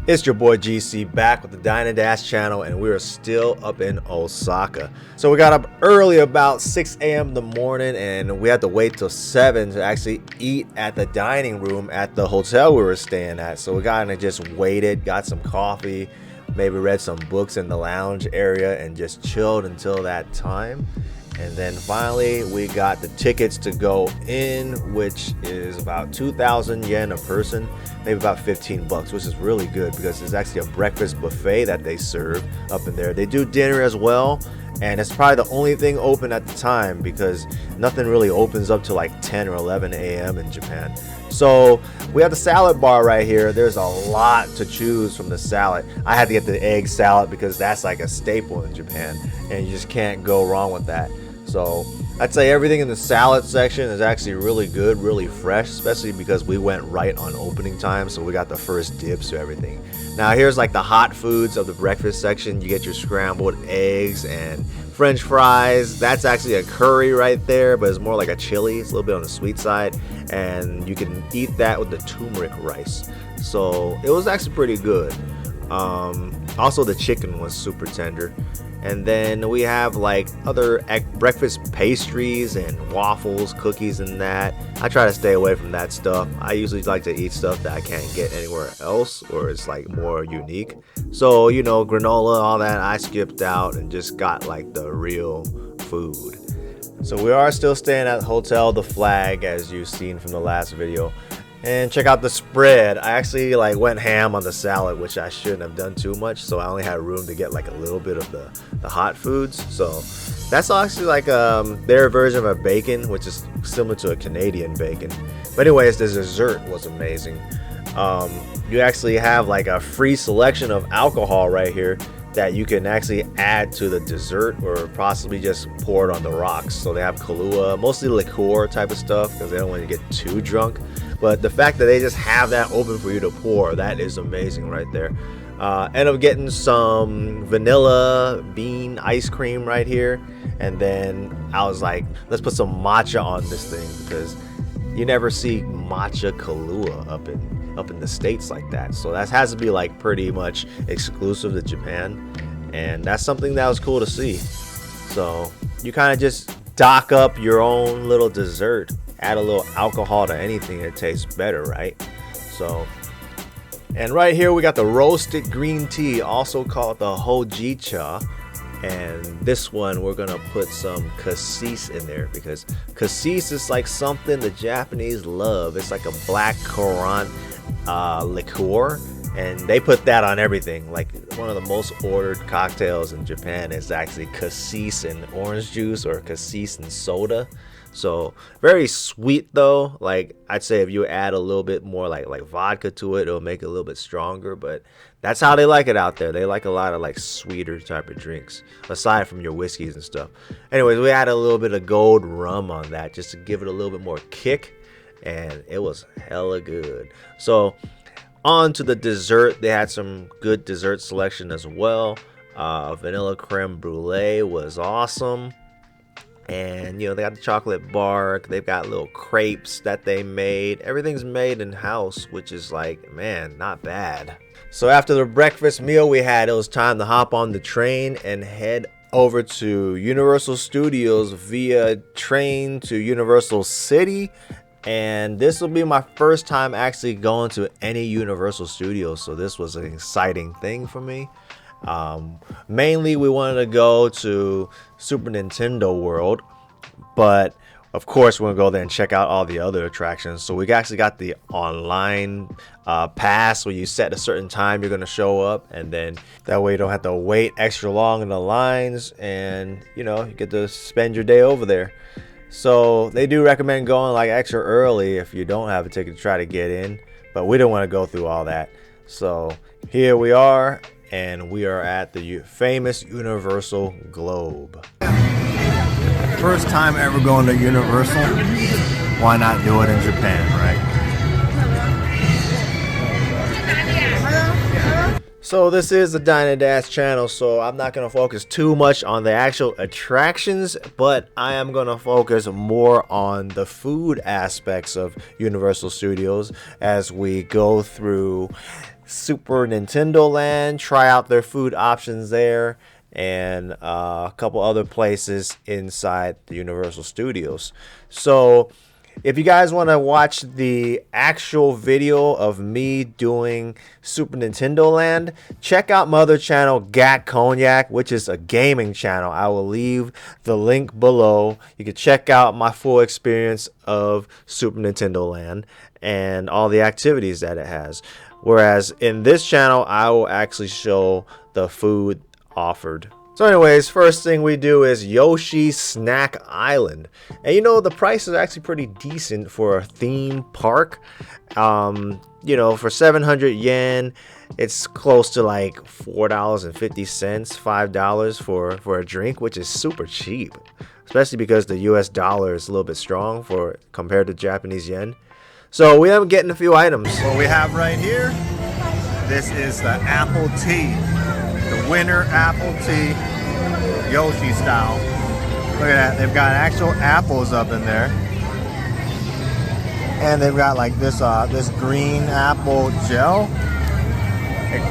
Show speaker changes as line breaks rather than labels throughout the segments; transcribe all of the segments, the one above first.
It's your boy GC back with the Dine and Dash channel, and we are still up in Osaka. So we got up early, about 6 a.m. in the morning, and we had to wait till 7 to actually eat at the dining room at the hotel we were staying at. So we kind of just waited, got some coffee, maybe read some books in the lounge area, and just chilled until that time. And then finally we got the tickets to go in, which is about 2,000 yen a person, maybe about 15 bucks, which is really good because it's actually a breakfast buffet that they serve up in there. They do dinner as well, and it's probably the only thing open at the time because nothing really opens up to like 10 or 11 a.m. in Japan. So we have the salad bar right here. There's a lot to choose from the salad. I had to get the egg salad because that's like a staple in Japan, and you just can't go wrong with that. So I'd say everything in the salad section is actually really good, really fresh, especially because we went right on opening time, so we got the first dibs to everything. Now here's like the hot foods of the breakfast section. You get your scrambled eggs and French fries. That's actually a curry right there, but it's more like a chili. It's a little bit on the sweet side, and you can eat that with the turmeric rice. So it was actually pretty good. Also the chicken was super tender. And then we have like other breakfast pastries and waffles, cookies, and that. I try to stay away from that stuff. I usually like to eat stuff that I can't get anywhere else, or it's like more unique. So, you know, granola, all that, I skipped out and just got like the real food. So we are still staying at Hotel The Flag, as you've seen from the last video. And check out the spread. I actually like went ham on the salad, which I shouldn't have done too much, so I only had room to get like a little bit of the hot foods. So that's actually like their version of a bacon, which is similar to a Canadian bacon. But anyways, the dessert was amazing. You actually have like a free selection of alcohol right here that you can actually add to the dessert or possibly just pour it on the rocks. So they have Kahlua, mostly liqueur type of stuff because they don't want to get too drunk. But the fact that they just have that open for you to pour, that is amazing right there. End up getting some vanilla bean ice cream right here. And then I was like, let's put some matcha on this thing because you never see matcha Kahlua up in the States like that. So that has to be like pretty much exclusive to Japan. And that's something that was cool to see. So you kind of just dock up your own little dessert. Add a little alcohol to anything, it tastes better, right? So, and right here we got the roasted green tea, also called the hojicha. And this one we're gonna put some cassis in there because cassis is like something the Japanese love. It's like a black currant liqueur, and they put that on everything. Like one of the most ordered cocktails in Japan is actually cassis and orange juice or cassis and soda. So very sweet though. Like I'd say if you add a little bit more like vodka to it, it'll make it a little bit stronger. But that's how they like it out there. They like a lot of like sweeter type of drinks aside from your whiskeys and stuff. Anyways, we added a little bit of gold rum on that just to give it a little bit more kick, and it was hella good. So on to the dessert. They had some good dessert selection as well. Vanilla creme brulee was awesome. And, you know, they got the chocolate bark. They've got little crepes that they made. Everything's made in house, which is like, man, not bad. So after the breakfast meal we had, it was time to hop on the train and head over to Universal Studios via train to Universal City. And this will be my first time actually going to any Universal Studios. So this was an exciting thing for me. Mainly we wanted to go to Super Nintendo World, but of course we're gonna go there and check out all the other attractions. So we actually got the online pass where you set a certain time you're gonna show up, and then that way you don't have to wait extra long in the lines, and you know, you get to spend your day over there. So they do recommend going like extra early if you don't have a ticket to try to get in, but we don't want to go through all that. So here we are, and we are at the famous Universal Globe. First time ever going to Universal. Why not do it in Japan, right? So this is the Dine and Dash channel, so I'm not going to focus too much on the actual attractions, but I am going to focus more on the food aspects of Universal Studios as we go through Super Nintendo Land, try out their food options there, and a couple other places inside the Universal Studios. So if you guys want to watch the actual video of me doing Super Nintendo Land, check out my other channel, Gat Cognac, which is a gaming channel. I will leave the link below. You can check out my full experience of Super Nintendo Land and all the activities that it has. Whereas in this channel, I will actually show the food offered. So anyways, first thing we do is Yoshi Snack Island. And you know, the price is actually pretty decent for a theme park. You know, for 700 yen, it's close to like $4.50, $5 for a drink, which is super cheap. Especially because the US dollar is a little bit strong compared to Japanese yen. So we are getting a few items. What we have right here, this is the apple tea. The winter apple tea, Yoshi style. Look at that, they've got actual apples up in there. And they've got like this green apple gel. It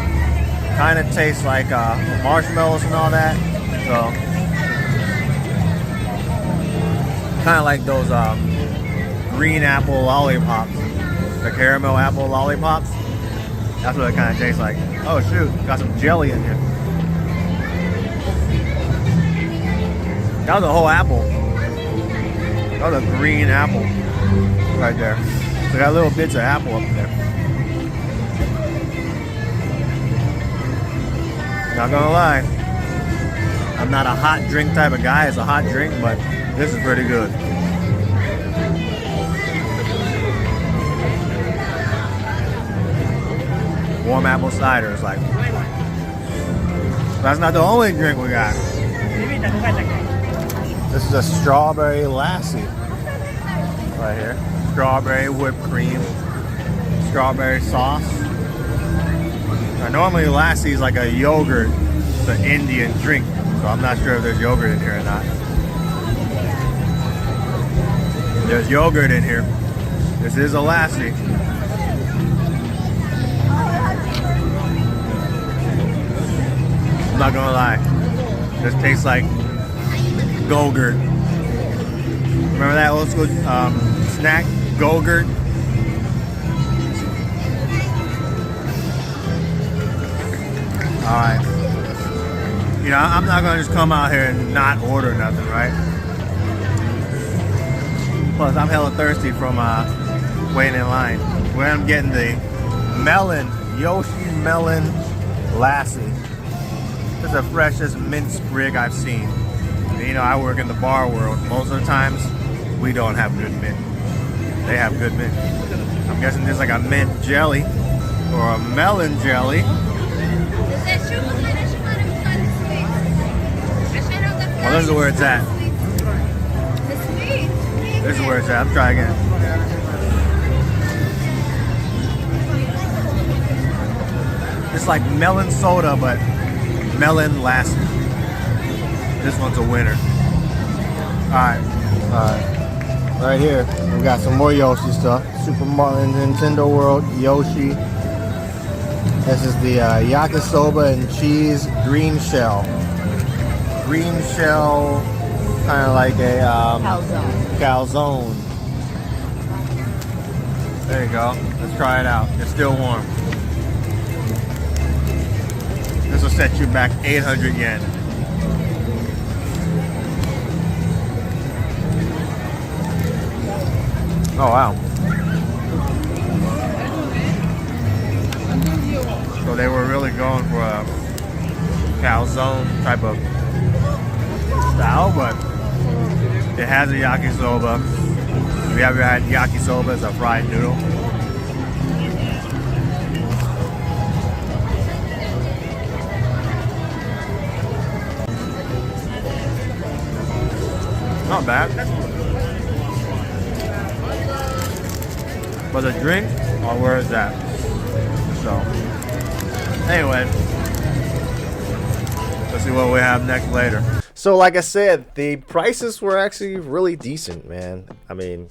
kind of tastes like marshmallows and all that. So, kind of like those green apple lollipops. The caramel apple lollipops. That's what it kind of tastes like. Oh shoot, got some jelly in here. That was a whole apple. That was a green apple right there. So got little bits of apple up in there. Not gonna lie, I'm not a hot drink type of guy. It's a hot drink, but this is pretty good. Warm apple cider is like. That's not the only drink we got. This is a strawberry lassi right here. Strawberry whipped cream, strawberry sauce. Now, normally lassi is like a yogurt, it's an Indian drink, so I'm not sure if there's yogurt in here or not. There's yogurt in here. This is a lassi. I'm not gonna lie, this tastes like Go-Gurt. Remember that old school snack, Go-Gurt? Alright. You know, I'm not gonna just come out here and not order nothing, right? Plus, I'm hella thirsty from waiting in line. Where I'm getting the Yoshi melon lassi. This is the freshest mint sprig I've seen. And, you know, I work in the bar world. Most of the times, we don't have good mint. They have good mint. I'm guessing there's like a mint jelly or a melon jelly. Well, this is where it's at. This is where it's at. I'm trying again. It's like melon soda, but melon lassi. This one's a winner. Alright. Right here, we got some more Yoshi stuff. Super Mario Nintendo World Yoshi. This is the yakisoba and cheese green shell. Green shell, kind of like a calzone. There you go. Let's try it out. It's still warm. This will set you back 800 yen. Oh wow. So they were really going for a calzone type of style, but it has a yakisoba. If you ever had yakisoba, it's a fried noodle. Not bad. But the drink, oh, where is that? So, anyway, let's see what we have next later. So, like I said, the prices were actually really decent, man. I mean,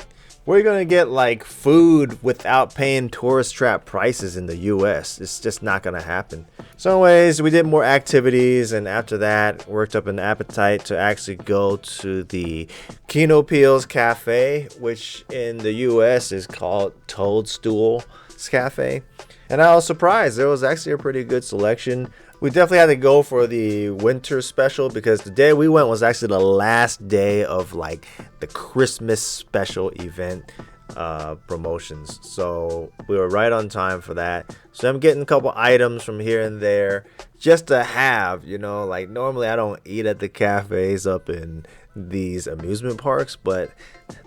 Where are you gonna get like food without paying tourist trap prices in the US? It's just not gonna happen. So anyways, we did more activities, and after that worked up an appetite to actually go to the Kinopio's Cafe, which in the US is called Toadstool's Cafe. And I was surprised, there was actually a pretty good selection. We definitely had to go for the winter special because the day we went was actually the last day of like the Christmas special event promotions. So we were right on time for that. So I'm getting a couple items from here and there just to have, you know, like normally I don't eat at the cafes up in these amusement parks, but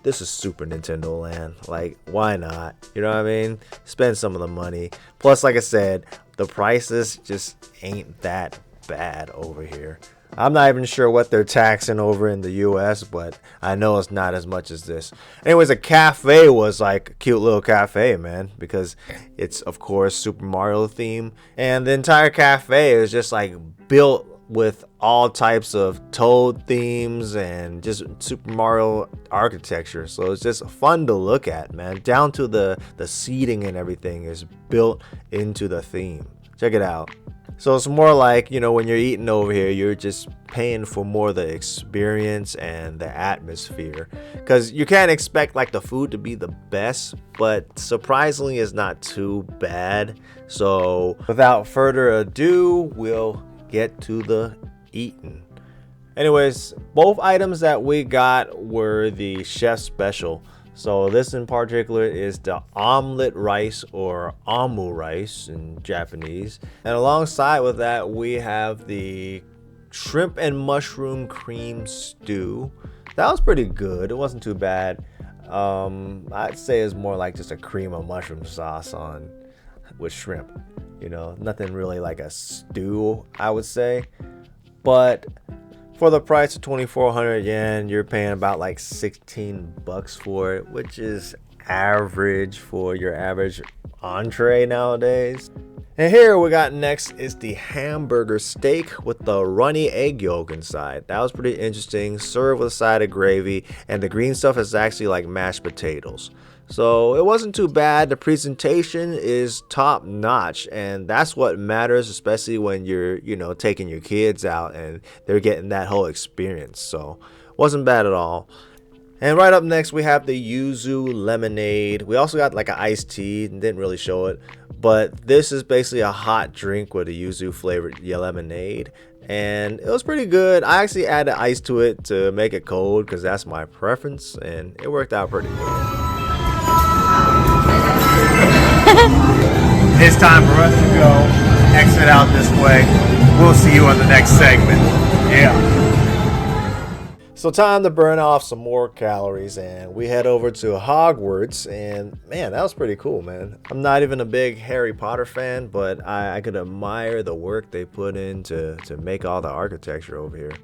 this is Super Nintendo Land. Like, why not? You know what I mean? Spend some of the money. Plus, like I said, the prices just ain't that bad over here. I'm not even sure what they're taxing over in the US, but I know it's not as much as this. Anyways, a cafe was like a cute little cafe, man, because it's of course Super Mario theme, and the entire cafe is just like built with all types of Toad themes and just Super Mario architecture. So it's just fun to look at, man. Down to the seating and everything is built into the theme. Check it out. So it's more like, you know, when you're eating over here, you're just paying for more of the experience and the atmosphere. Because you can't expect like the food to be the best, but surprisingly it's not too bad. So without further ado, we'll get to the eating. Anyways, both items that we got were the chef special. So this in particular is the omelet rice, or omu rice in Japanese. And alongside with that, we have the shrimp and mushroom cream stew. That was pretty good. It wasn't too bad. I'd say it's more like just a cream of mushroom sauce on with shrimp. You know, nothing really like a stew, I would say. But for the price of 2,400 yen, you're paying about like 16 bucks for it, which is average for your average entree nowadays. And here we got next is the hamburger steak with the runny egg yolk inside. That was pretty interesting. Served with a side of gravy, and the green stuff is actually like mashed potatoes. So it wasn't too bad. The presentation is top notch, and that's what matters, especially when you're, you know, taking your kids out and they're getting that whole experience. So wasn't bad at all. And right up next we have the yuzu lemonade. We also got like an iced tea, and didn't really show it, but this is basically a hot drink with a yuzu flavored lemonade, and it was pretty good. I actually added ice to it to make it cold because that's my preference, and it worked out pretty good. It's time for us to go exit out this way. We'll see you on the next segment. Yeah. So time to burn off some more calories, and we head over to Hogwarts, and man, that was pretty cool, man. I'm not even a big Harry Potter fan, but I could admire the work they put in to make all the architecture over here.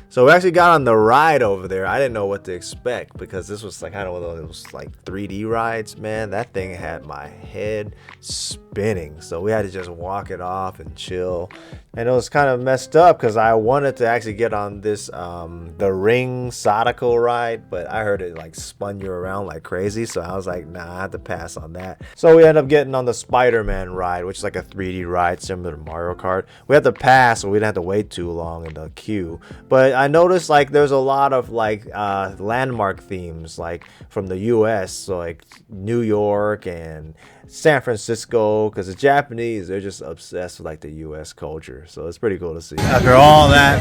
So we actually got on the ride over there. I didn't know what to expect because this was like kind of one of those like 3D rides, man. That thing had my head spinning. So we had to just walk it off and chill. And it was kind of messed up because I wanted to actually get on this the Ring Sadako ride, but I heard it like spun you around like crazy. So I was like, nah, I have to pass on that. So we ended up getting on the Spider-Man ride, which is like a 3D ride similar to Mario Kart. We had to pass, so we didn't have to wait too long in the queue. But I noticed like there's a lot of like landmark themes like from the US, so like New York and San Francisco, because the Japanese, they're just obsessed with like the US culture. So it's pretty cool to see.
After all that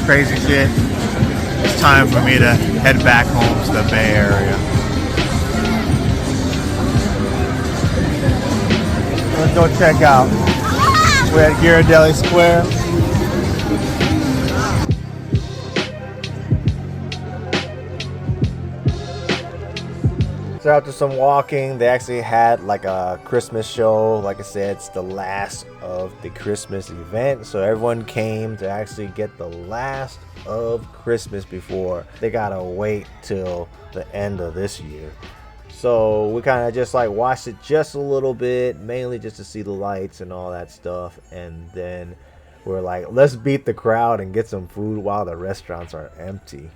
crazy shit, it's time for me to head back home to the Bay Area. Let's go check out. We're at Ghirardelli Square.
So after some walking, they actually had like a Christmas show. Like I said, it's the last of the Christmas event, so everyone came to actually get the last of Christmas before they gotta wait till the end of this year. So we kind of just like watched it just a little bit, mainly just to see the lights and all that stuff, and then we're like, let's beat the crowd and get some food while the restaurants are empty.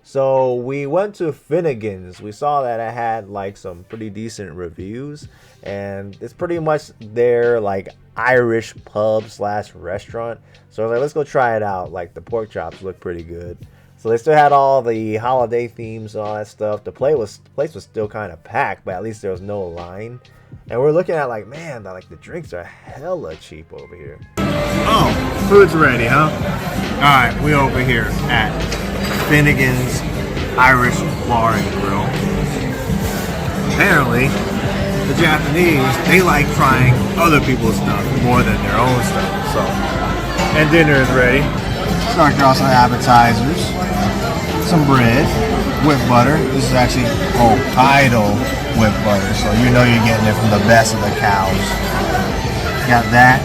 So we went to Finnegan's. We saw that it had like some pretty decent reviews, and it's pretty much their like Irish pub slash restaurant. So I was like, let's go try it out. Like the pork chops look pretty good. So they still had all the holiday themes and all that stuff. The place was still kind of packed, but at least there was no line. And we're looking at like, man, like the drinks are hella cheap over here.
Oh, food's ready, huh? Alright, we over here at Finnegan's Irish Bar and Grill. Apparently, the Japanese, they like trying other people's stuff more than their own stuff. So, and dinner is ready. Start off some appetizers, some bread, whipped butter. This is actually Untitled whipped butter, so you know you're getting it from the best of the cows. Got that,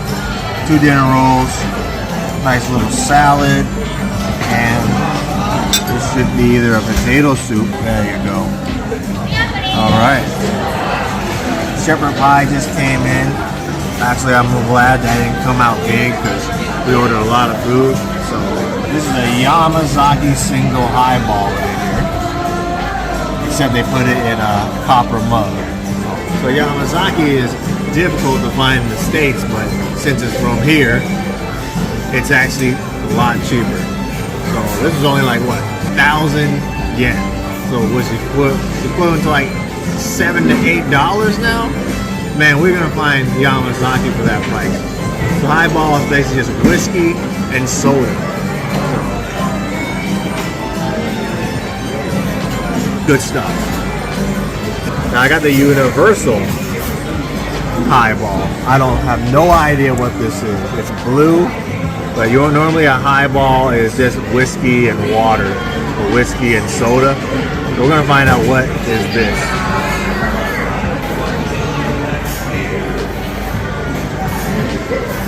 2 dinner rolls, nice little salad, and this should be either a potato soup. There you go. All right. Shepherd pie just came in. Actually, I'm glad that didn't come out big because we ordered a lot of food. So this is a Yamazaki single highball right here. Except they put it in a copper mug. So Yamazaki is difficult to find in the States, but since it's from here, it's actually a lot cheaper. So this is only like what, 1,000 yen. So which is equivalent to like $7 to $8 now. Man, we're gonna find Yamazaki for that price. So highball is basically just whiskey and soda. Good stuff. Now I got the universal highball. I don't have no idea what this is. It's blue, but normally a highball is just whiskey and water, or whiskey and soda. So we're gonna find out what is this.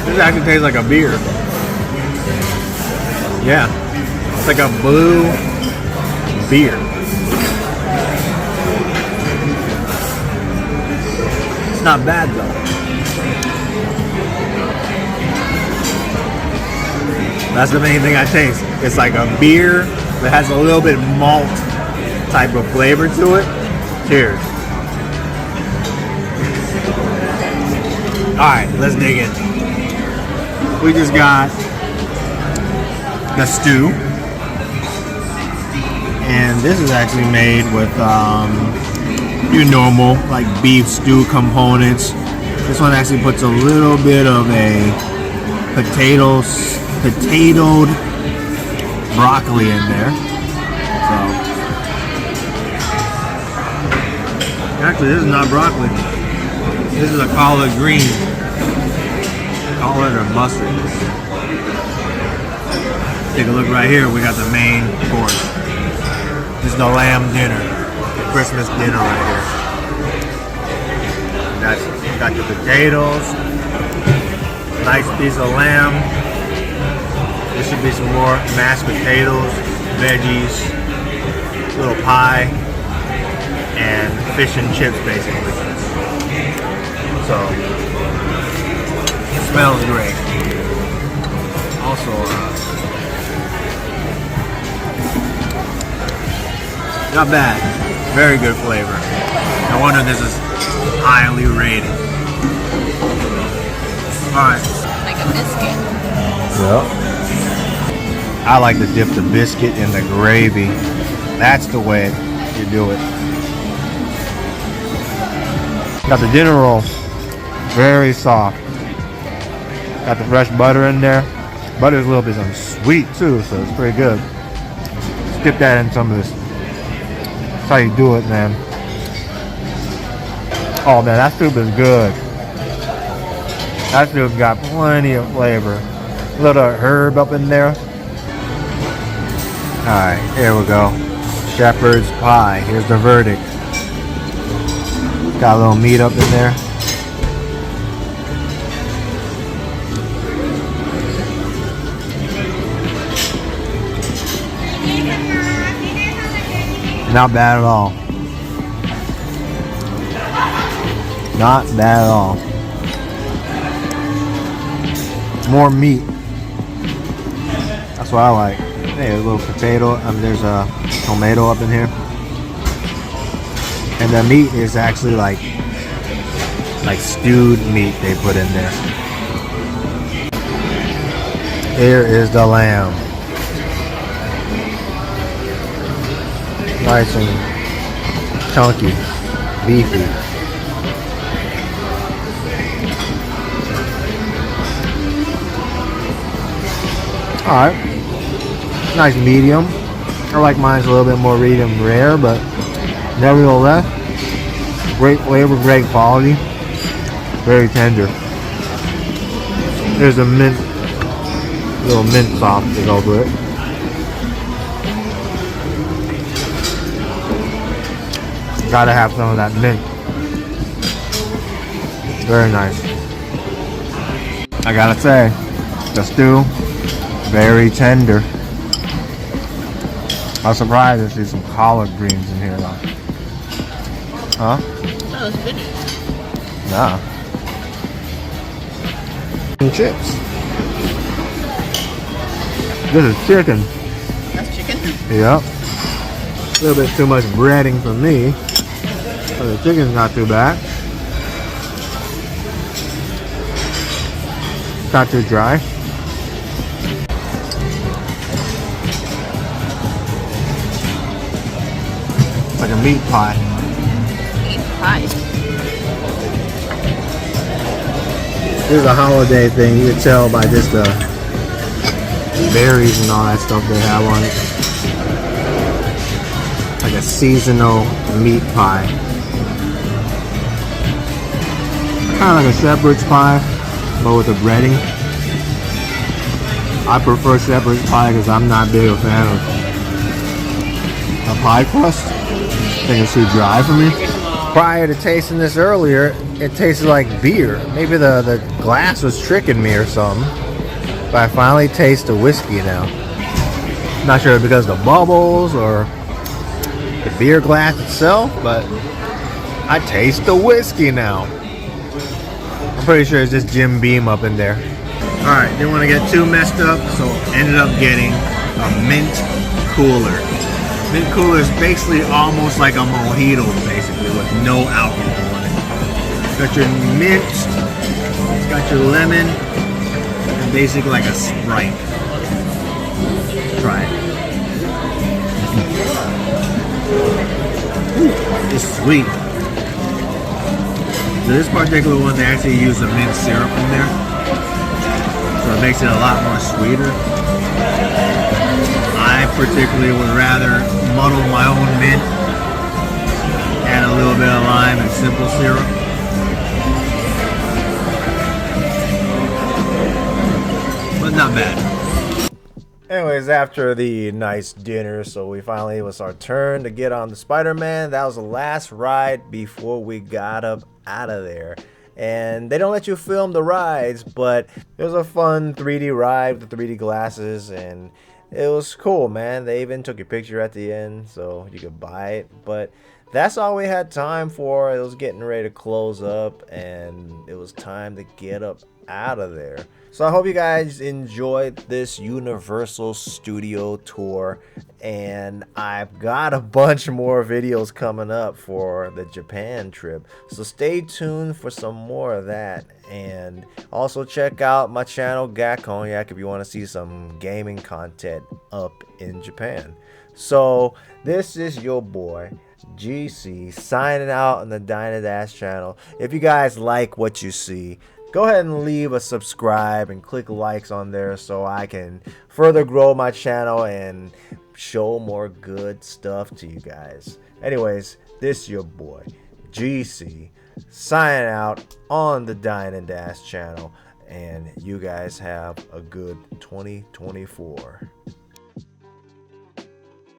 This actually tastes like a beer. Yeah, it's like a blue beer. It's not bad though. That's the main thing I taste. It's like a beer that has a little bit malt type of flavor to it. Cheers. Alright, let's dig in. We just got the stew. And this is actually made with your normal like beef stew components. This one actually puts a little bit of a potatoed broccoli in there. So actually this is not broccoli. This is a collard green. Collard or mustard. Take a look right here, we got the main course. This is the lamb dinner. The Christmas dinner right here. Got your potatoes. Nice piece of lamb. There should be some more mashed potatoes, veggies, little pie, and fish and chips basically. So, it smells great. Also, not bad. Very good flavor. No wonder this is highly rated. Alright.
Like a biscuit.
Yep. I like to dip the biscuit in the gravy. That's the way you do it. Got the dinner roll. Very soft. Got the fresh butter in there. Butter's a little bit sweet too, so it's pretty good. Dip that in some of this. That's how you do it, man. Oh man, that soup is good. That soup got plenty of flavor. A little herb up in there. Alright, here we go. Shepherd's pie. Here's the verdict. Got a little meat up in there. Not bad at all. Not bad at all. More meat. That's what I like.
Hey, a little potato. There's a tomato up in here. And the meat is actually like stewed meat they put in there. Here is the lamb. Nice and chunky, beefy. Alright. Nice medium. I like mine's a little bit more medium rare, but nevertheless, great flavor, great quality, very tender. There's a little mint sauce to go over it. Gotta have some of that mint. Very nice. I gotta say, the stew, very tender. I was surprised to see some collard greens in here though. Huh?
That was Vinny.
Nah. And chips. This is chicken.
That's chicken?
Yep. A little bit too much breading for me. But the chicken's not too bad. Not too dry. It's like a meat pie.
Meat pie.
This is a holiday thing. You can tell by just the berries and all that stuff they have on it. Like a seasonal meat pie. Kind of like a shepherd's pie, but with the breading. I prefer shepherd's pie because I'm not big a fan of a pie crust. I think it's too dry for me. Prior to tasting this earlier, it tasted like beer. Maybe the glass was tricking me or something. But I finally taste the whiskey now. Not sure if because of the bubbles or the beer glass itself, but I taste the whiskey now. I'm pretty sure it's just Jim Beam up in there. Alright, didn't want to get too messed up, so ended up getting a mint cooler. Mint cooler is basically almost like a mojito, basically, with no alcohol in it. Got your mint, it's got your lemon, and basically like a Sprite. Try it. It's sweet. So this particular one, they actually use a mint syrup in there. So it makes it a lot more sweeter. I particularly would rather muddle my own mint, add a little bit of lime and simple syrup. But not bad. Anyways, after the nice dinner, so it was our turn to get on the Spider-Man. That was the last ride before we got up out of there. And they don't let you film the rides, but it was a fun 3D ride with the 3D glasses, and it was cool, man. They even took a picture at the end so you could buy it. But that's all we had time for. It was getting ready to close up, and it was time to get up out of there. So I hope you guys enjoyed this Universal Studio tour, and I've got a bunch more videos coming up for the Japan trip, so stay tuned for some more of that. And also check out my channel Gakonyak if you want to see some gaming content up in Japan. So this is your boy GC signing out on the Dine-A-Dash channel. If you guys like what you see, go ahead and leave a subscribe and click likes on there so I can further grow my channel and show more good stuff to you guys. Anyways, this is your boy GC signing out on the Dine-A-Dash channel, and you guys have a good 2024.